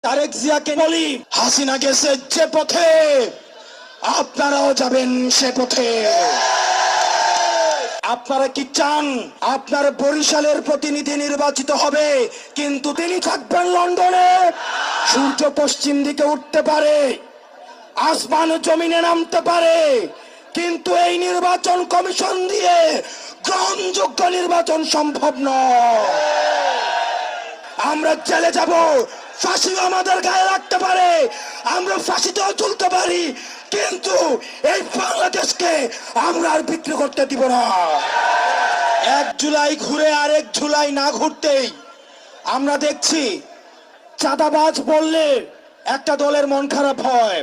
তারেক জিয়াকে বলি, হাসিনা গেছে যে পথে আপনারাও যাবেন সে পথে। আপনারা কি চান আপনার বরিশালের প্রতিনিধি নির্বাচিত হবে কিন্তু তিনি থাকবেন লন্ডনে? সূর্য পশ্চিম দিকে উঠতে পারে, আসমান জমিনে নামতে পারে, কিন্তু এই নির্বাচন কমিশন দিয়ে গ্রহণযোগ্য নির্বাচন সম্ভব নয়। আমরা জেলে যাব, ফাঁসি আমাদের গায়ে রাখতে পারে, আমরা ফাঁসিতেও চলতে পারি, কিন্তু এই বাংলাদেশকে আমরা আর বিক্রি করতে দিব না। 1 জুলাই ঘুরে আরেক জুলাই না ঘুরতেই আমরা দেখছি চাঁদাবাজ বললে একটা দলের মন খারাপ হয়।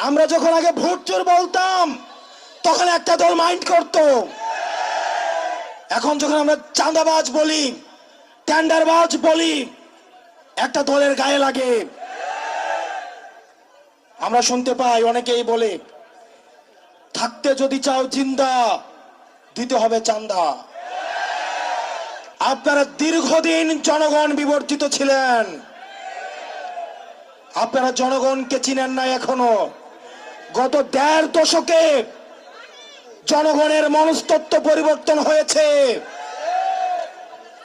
আমরা যখন আগে ভোট চোর বলতাম তখন একটা দল মাইন্ড করত, এখন যখন আমরা চাঁদাবাজ বলি, টেন্ডারবাজ বলি, একটা দলের গায়ে লাগে। আমরা শুনতে পাই অনেকেই বলে, থাকতে যদি চাও জিন্দা দিতে হবে চান্দা। আপনারা দীর্ঘদিন জনগণ বিবর্তিত ছিলেন, আপনারা জনগণকে চিনেন না এখনো। গত 1.5 দশকে জনগণের মনস্তত্ত্ব পরিবর্তন হয়েছে,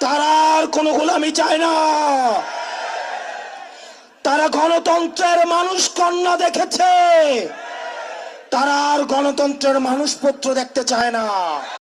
তারা আর কোনো গোলামি চায় না। তারা গণতন্ত্রের মানুষ কন্যা দেখেছে, তারা আর গণতন্ত্রের মানুষপত্র দেখতে চায় না।